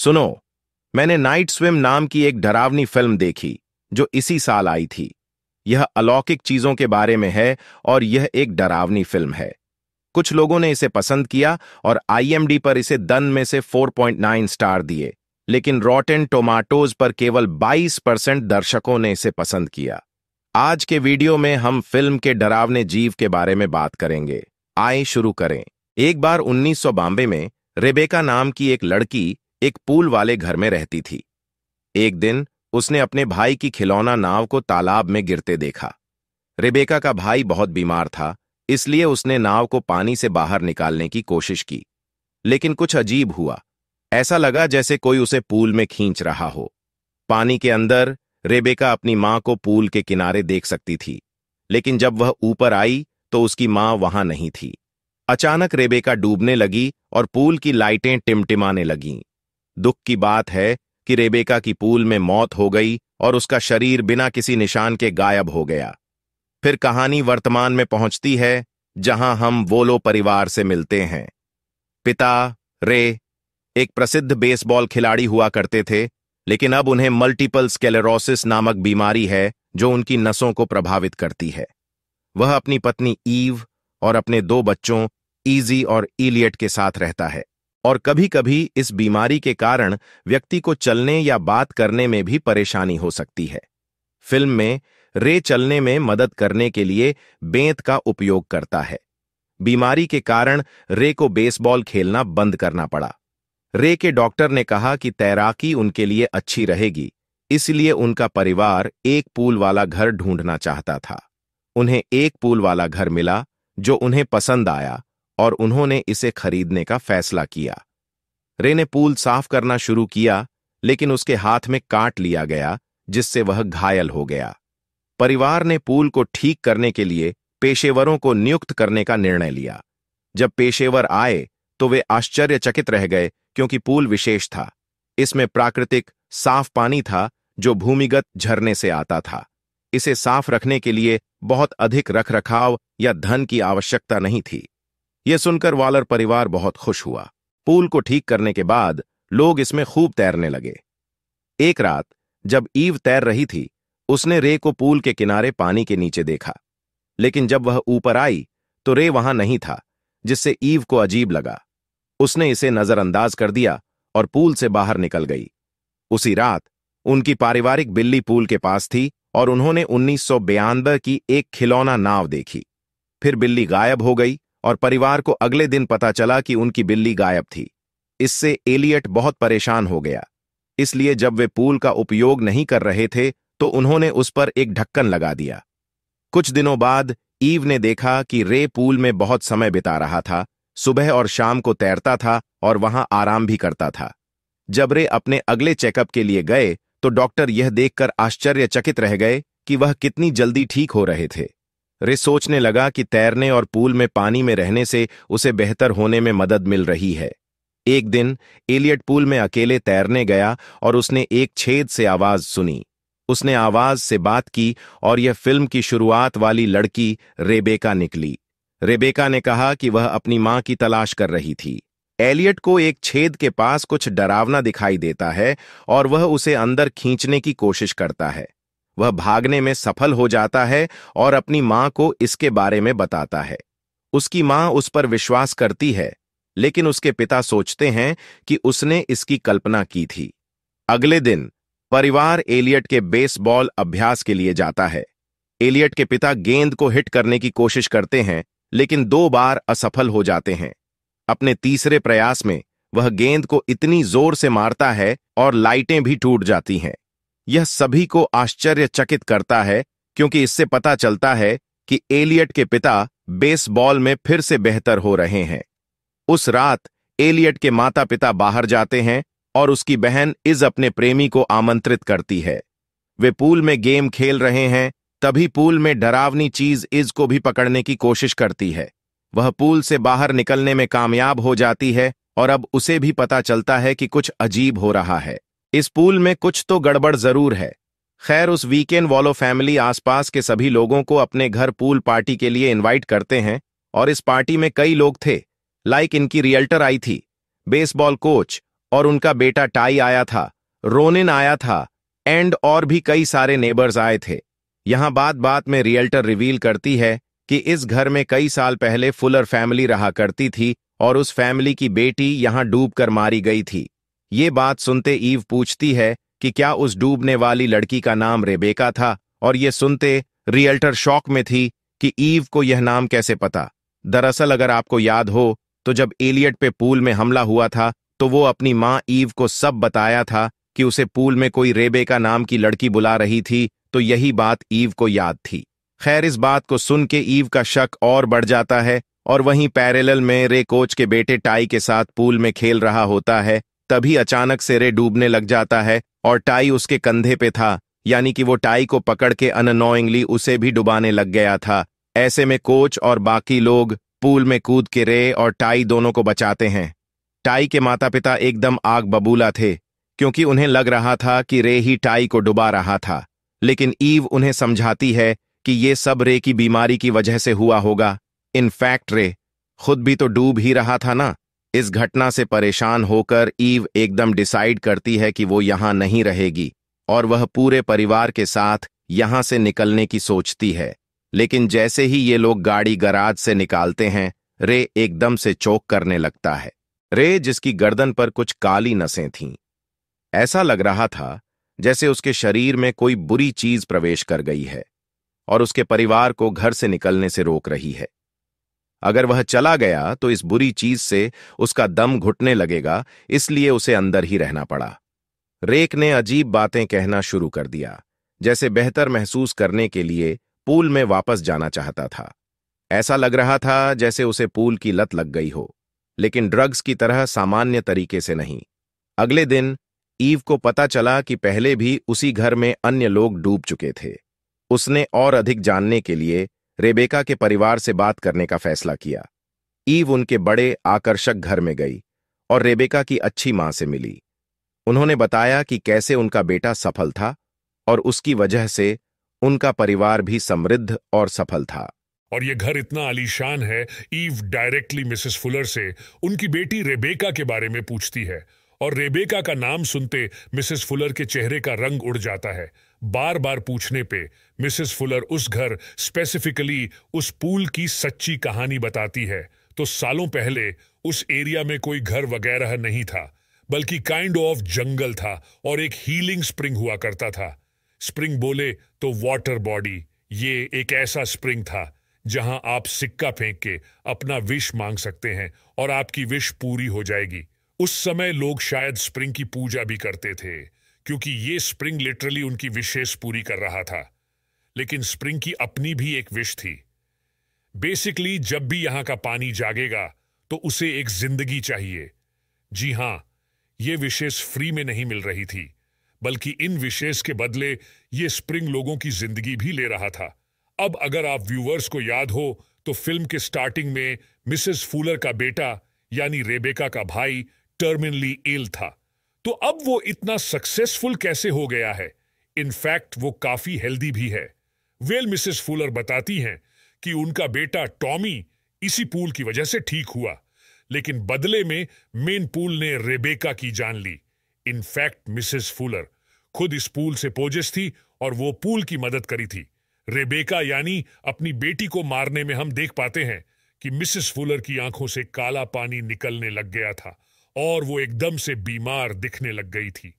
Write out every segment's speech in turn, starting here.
सुनो, मैंने night swim नाम की एक डरावनी फिल्म देखी जो इसी साल आई थी। यह अलौकिक चीजों के बारे में है और यह एक डरावनी फिल्म है। कुछ लोगों ने इसे पसंद किया और IMDb पर इसे 10 में से 4.9 स्टार दिए, लेकिन रॉटेन टोमाटोज पर केवल 22% दर्शकों ने इसे पसंद किया। आज के वीडियो में हम फिल्म के डरावने जीव के बारे में बात करेंगे। आइए शुरू करें। एक बार 1992 में रेबेका नाम की एक लड़की एक पूल वाले घर में रहती थी। एक दिन उसने अपने भाई की खिलौना नाव को तालाब में गिरते देखा। रेबेका का भाई बहुत बीमार था, इसलिए उसने नाव को पानी से बाहर निकालने की कोशिश की, लेकिन कुछ अजीब हुआ। ऐसा लगा जैसे कोई उसे पूल में खींच रहा हो। पानी के अंदर रेबेका अपनी मां को पूल के किनारे देख सकती थी, लेकिन जब वह ऊपर आई तो उसकी मां वहां नहीं थी। अचानक रेबेका डूबने लगी और पूल की लाइटें टिमटिमाने लगीं। दुख की बात है कि रेबेका की पूल में मौत हो गई और उसका शरीर बिना किसी निशान के गायब हो गया। फिर कहानी वर्तमान में पहुंचती है, जहां हम वोलो परिवार से मिलते हैं। पिता रे एक प्रसिद्ध बेसबॉल खिलाड़ी हुआ करते थे, लेकिन अब उन्हें मल्टीपल स्क्लेरोसिस नामक बीमारी है जो उनकी नसों को प्रभावित करती है। वह अपनी पत्नी ईव और अपने 2 बच्चों इजी और इलियट के साथ रहता है, और कभी-कभी इस बीमारी के कारण व्यक्ति को चलने या बात करने में भी परेशानी हो सकती है। फिल्म में रे चलने में मदद करने के लिए बेंत का उपयोग करता है। बीमारी के कारण रे को बेसबॉल खेलना बंद करना पड़ा। रे के डॉक्टर ने कहा कि तैराकी उनके लिए अच्छी रहेगी, इसलिए उनका परिवार एक पूल वाला घर ढूंढना चाहता था। उन्हें एक पूल वाला घर मिला जो उन्हें पसंद आया और उन्होंने इसे खरीदने का फैसला किया। रे ने पूल साफ करना शुरू किया, लेकिन उसके हाथ में काट लिया गया, जिससे वह घायल हो गया। परिवार ने पूल को ठीक करने के लिए पेशेवरों को नियुक्त करने का निर्णय लिया। जब पेशेवर आए तो वे आश्चर्यचकित रह गए, क्योंकि पूल विशेष था। इसमें प्राकृतिक साफ पानी था जो भूमिगत झरने से आता था। इसे साफ रखने के लिए बहुत अधिक रखरखाव या धन की आवश्यकता नहीं थी। यह सुनकर वॉलर परिवार बहुत खुश हुआ। पूल को ठीक करने के बाद लोग इसमें खूब तैरने लगे। एक रात जब ईव तैर रही थी, उसने रे को पूल के किनारे पानी के नीचे देखा, लेकिन जब वह ऊपर आई तो रे वहां नहीं था, जिससे ईव को अजीब लगा। उसने इसे नजरअंदाज कर दिया और पूल से बाहर निकल गई। उसी रात उनकी पारिवारिक बिल्ली पूल के पास थी और उन्होंने 1992 की एक खिलौना नाव देखी। फिर बिल्ली गायब हो गई और परिवार को अगले दिन पता चला कि उनकी बिल्ली गायब थी। इससे एलियट बहुत परेशान हो गया, इसलिए जब वे पूल का उपयोग नहीं कर रहे थे तो उन्होंने उस पर एक ढक्कन लगा दिया। कुछ दिनों बाद ईव ने देखा कि रे पूल में बहुत समय बिता रहा था, सुबह और शाम को तैरता था और वहां आराम भी करता था। जब रे अपने अगले चेकअप के लिए गए तो डॉक्टर यह देखकर आश्चर्यचकित रह गए कि वह कितनी जल्दी ठीक हो रहे थे। रे सोचने लगा कि तैरने और पूल में पानी में रहने से उसे बेहतर होने में मदद मिल रही है। एक दिन एलियट पूल में अकेले तैरने गया और उसने एक छेद से आवाज सुनी। उसने आवाज से बात की और यह फिल्म की शुरुआत वाली लड़की रेबेका निकली। रेबेका ने कहा कि वह अपनी मां की तलाश कर रही थी। एलियट को एक छेद के पास कुछ डरावना दिखाई देता है और वह उसे अंदर खींचने की कोशिश करता है। वह भागने में सफल हो जाता है और अपनी मां को इसके बारे में बताता है। उसकी मां उस पर विश्वास करती है, लेकिन उसके पिता सोचते हैं कि उसने इसकी कल्पना की थी। अगले दिन परिवार एलियट के बेसबॉल अभ्यास के लिए जाता है। एलियट के पिता गेंद को हिट करने की कोशिश करते हैं, लेकिन 2 बार असफल हो जाते हैं। अपने तीसरे प्रयास में वह गेंद को इतनी जोर से मारता है और लाइटें भी टूट जाती हैं। यह सभी को आश्चर्यचकित करता है, क्योंकि इससे पता चलता है कि एलियट के पिता बेसबॉल में फिर से बेहतर हो रहे हैं। उस रात एलियट के माता-पिता बाहर जाते हैं और उसकी बहन इज अपने प्रेमी को आमंत्रित करती है। वे पूल में गेम खेल रहे हैं, तभी पूल में डरावनी चीज इज को भी पकड़ने की कोशिश करती है। वह पूल से बाहर निकलने में कामयाब हो जाती है और अब उसे भी पता चलता है कि कुछ अजीब हो रहा है। इस पूल में कुछ तो गड़बड़ जरूर है। खैर, उस वीकेंड वॉलो फैमिली आसपास के सभी लोगों को अपने घर पूल पार्टी के लिए इनवाइट करते हैं और इस पार्टी में कई लोग थे। लाइक इनकी रियल्टर आई थी, बेसबॉल कोच और उनका बेटा टाई आया था, रोनिन आया था, एंड और भी कई सारे नेबर्स आए थे। यहां बात बात में रियल्टर रिवील करती है कि इस घर में कई साल पहले फुलर फैमिली रहा करती थी और उस फैमिली की बेटी यहां डूबकर मारी गई थी। ये बात सुनते ईव पूछती है कि क्या उस डूबने वाली लड़की का नाम रेबेका था, और ये सुनते रियल्टर शॉक में थी कि ईव को यह नाम कैसे पता। दरअसल अगर आपको याद हो तो जब एलियट पे पूल में हमला हुआ था तो वो अपनी मां ईव को सब बताया था कि उसे पूल में कोई रेबेका नाम की लड़की बुला रही थी, तो यही बात ईव को याद थी। खैर, इस बात को सुन के ईव का शक और बढ़ जाता है और वहीं पैरेलल में रे कोच के बेटे टाई के साथ पूल में खेल रहा होता है। तभी अचानक से रे डूबने लग जाता है और टाई उसके कंधे पे था, यानी कि वो टाई को पकड़ के अननोइंगली उसे भी डुबाने लग गया था। ऐसे में कोच और बाकी लोग पूल में कूद के रे और टाई दोनों को बचाते हैं। टाई के माता पिता एकदम आग बबूला थे क्योंकि उन्हें लग रहा था कि रे ही टाई को डुबा रहा था, लेकिन ईव उन्हें समझाती है कि ये सब रे की बीमारी की वजह से हुआ होगा। इनफैक्ट रे खुद भी तो डूब ही रहा था ना। इस घटना से परेशान होकर ईव एकदम डिसाइड करती है कि वो यहां नहीं रहेगी और वह पूरे परिवार के साथ यहां से निकलने की सोचती है। लेकिन जैसे ही ये लोग गाड़ी गराज से निकालते हैं, रे एकदम से चौंक करने लगता है। रे, जिसकी गर्दन पर कुछ काली नसें थीं, ऐसा लग रहा था जैसे उसके शरीर में कोई बुरी चीज प्रवेश कर गई है और उसके परिवार को घर से निकलने से रोक रही है। अगर वह चला गया तो इस बुरी चीज से उसका दम घुटने लगेगा, इसलिए उसे अंदर ही रहना पड़ा। रेक ने अजीब बातें कहना शुरू कर दिया, जैसे बेहतर महसूस करने के लिए पूल में वापस जाना चाहता था। ऐसा लग रहा था जैसे उसे पूल की लत लग गई हो, लेकिन ड्रग्स की तरह सामान्य तरीके से नहीं। अगले दिन ईव को पता चला कि पहले भी उसी घर में अन्य लोग डूब चुके थे। उसने और अधिक जानने के लिए रेबेका के परिवार से बात करने का फैसला किया। ईव उनके बड़े आकर्षक घर में गई और रेबेका की अच्छी मां से मिली। उन्होंने बताया कि कैसे उनका बेटा सफल था और उसकी वजह से उनका परिवार भी समृद्ध और सफल था। और ये घर इतना आलीशान है, ईव डायरेक्टली मिसेस फुलर से उनकी बेटी रेबेका के बारे में पूछती है और रेबेका का नाम सुनते मिसेस फुलर के चेहरे का रंग उड़ जाता है। बार बार पूछने पे मिसेस फुलर उस घर, स्पेसिफिकली उस पूल की सच्ची कहानी बताती है। तो सालों पहले उस एरिया में कोई घर वगैरह नहीं था, बल्कि काइंड ऑफ जंगल था और एक हीलिंग स्प्रिंग हुआ करता था। स्प्रिंग बोले तो वाटर बॉडी, ये एक ऐसा स्प्रिंग था जहां आप सिक्का फेंक के अपना विश मांग सकते हैं और आपकी विश पूरी हो जाएगी। उस समय लोग शायद स्प्रिंग की पूजा भी करते थे, क्योंकि ये स्प्रिंग लिटरली उनकी विशेष पूरी कर रहा था। लेकिन स्प्रिंग की अपनी भी एक विश थी। बेसिकली जब भी यहां का पानी जागेगा तो उसे एक जिंदगी चाहिए। जी हां, ये विशेष फ्री में नहीं मिल रही थी, बल्कि इन विशेष के बदले ये स्प्रिंग लोगों की जिंदगी भी ले रहा था। अब अगर आप व्यूअर्स को याद हो तो फिल्म के स्टार्टिंग में मिसेस फूलर का बेटा यानी रेबेका का भाई टर्मिनली इल था, तो अब वो इतना सक्सेसफुल कैसे हो गया है? इनफैक्ट वो काफी हेल्दी भी है। वेल, मिसेस फूलर बताती हैं कि उनका बेटा टॉमी इसी पूल की वजह से ठीक हुआ, लेकिन बदले में मेन पूल ने रेबेका की जान ली। इनफैक्ट मिसेस फूलर खुद इस पूल से पोजेस थी और वो पूल की मदद करी थी। रेबेका यानी अपनी बेटी को मारने में हम देख पाते हैं कि मिसेस फुलर की आंखों से काला पानी निकलने लग गया था और वो एकदम से बीमार दिखने लग गई थी।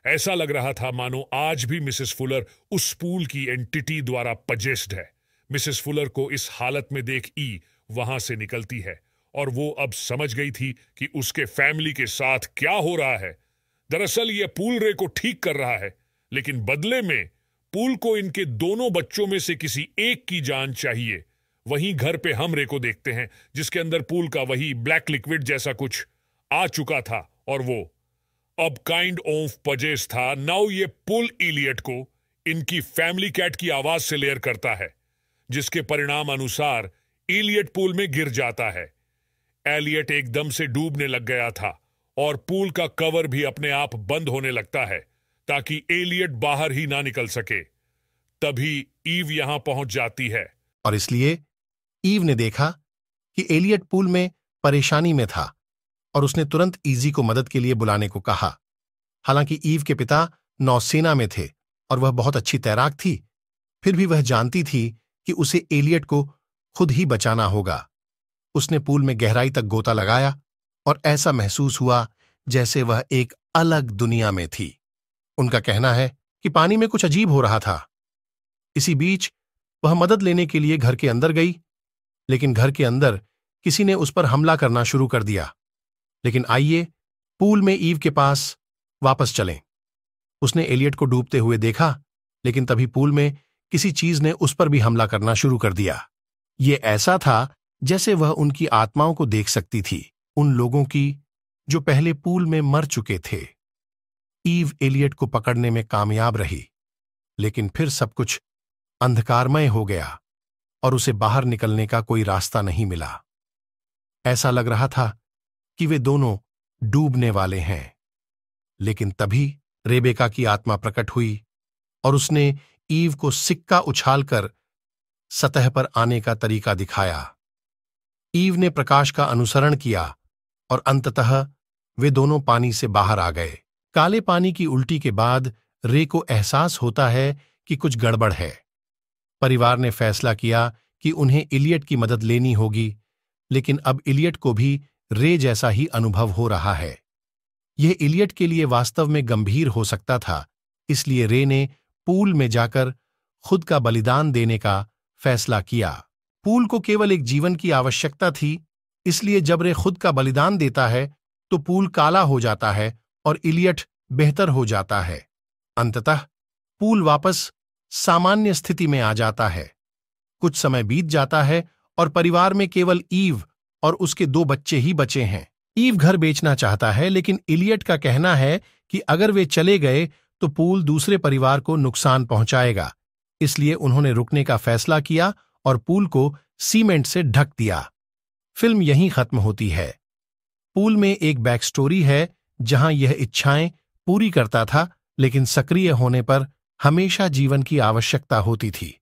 ऐसा लग रहा था मानो आज भी मिसेस फुलर उस पूल की एंटिटी द्वारा पजेस्ड है। मिसेस फुलर को इस हालत में देख ई वहां से निकलती है और वो अब समझ गई थी कि उसके फैमिली के साथ क्या हो रहा है। दरअसल ये पूल रे को ठीक कर रहा है, लेकिन बदले में पूल को इनके दोनों बच्चों में से किसी एक की जान चाहिए। वहीं घर पे हम रे को देखते हैं, जिसके अंदर पूल का वही ब्लैक लिक्विड जैसा कुछ आ चुका था और वो अब काइंड ऑफ पजेस था। नाउ ये पुल इलियट को इनकी फैमिली कैट की आवाज से लेयर करता है, जिसके परिणाम अनुसार इलियट पूल में गिर जाता है। एलियट एकदम से डूबने लग गया था और पूल का कवर भी अपने आप बंद होने लगता है ताकि एलियट बाहर ही ना निकल सके। तभी ईव यहां पहुंच जाती है और इसलिए ईव ने देखा कि एलियट पूल में परेशानी में था और उसने तुरंत ईजी को मदद के लिए बुलाने को कहा। हालांकि ईव के पिता नौसेना में थे और वह बहुत अच्छी तैराक थी, फिर भी वह जानती थी कि उसे एलियट को खुद ही बचाना होगा। उसने पूल में गहराई तक गोता लगाया और ऐसा महसूस हुआ जैसे वह एक अलग दुनिया में थी। उनका कहना है कि पानी में कुछ अजीब हो रहा था। इसी बीच वह मदद लेने के लिए घर के अंदर गई, लेकिन घर के अंदर किसी ने उस पर हमला करना शुरू कर दिया। लेकिन आइए पूल में ईव के पास वापस चलें। उसने एलियट को डूबते हुए देखा, लेकिन तभी पूल में किसी चीज ने उस पर भी हमला करना शुरू कर दिया। ये ऐसा था जैसे वह उनकी आत्माओं को देख सकती थी, उन लोगों की जो पहले पूल में मर चुके थे। ईव एलियट को पकड़ने में कामयाब रही, लेकिन फिर सब कुछ अंधकारमय हो गया और उसे बाहर निकलने का कोई रास्ता नहीं मिला। ऐसा लग रहा था कि वे दोनों डूबने वाले हैं। लेकिन तभी रेबेका की आत्मा प्रकट हुई और उसने ईव को सिक्का उछालकर सतह पर आने का तरीका दिखाया। ईव ने प्रकाश का अनुसरण किया और अंततः वे दोनों पानी से बाहर आ गए। काले पानी की उल्टी के बाद रे को एहसास होता है कि कुछ गड़बड़ है। परिवार ने फैसला किया कि उन्हें इलियट की मदद लेनी होगी, लेकिन अब इलियट को भी रे जैसा ही अनुभव हो रहा है। यह इलियट के लिए वास्तव में गंभीर हो सकता था, इसलिए रे ने पूल में जाकर खुद का बलिदान देने का फैसला किया। पूल को केवल एक जीवन की आवश्यकता थी, इसलिए जब रे खुद का बलिदान देता है तो पूल काला हो जाता है और इलियट बेहतर हो जाता है। अंततः पूल वापस सामान्य स्थिति में आ जाता है। कुछ समय बीत जाता है और परिवार में केवल ईव और उसके 2 बच्चे ही बचे हैं। ईव घर बेचना चाहता है, लेकिन इलियट का कहना है कि अगर वे चले गए तो पूल दूसरे परिवार को नुकसान पहुंचाएगा। इसलिए उन्होंने रुकने का फैसला किया और पूल को सीमेंट से ढक दिया। फिल्म यहीं खत्म होती है। पूल में एक बैक स्टोरी है जहां यह इच्छाएं पूरी करता था, लेकिन सक्रिय होने पर हमेशा जीवन की आवश्यकता होती थी।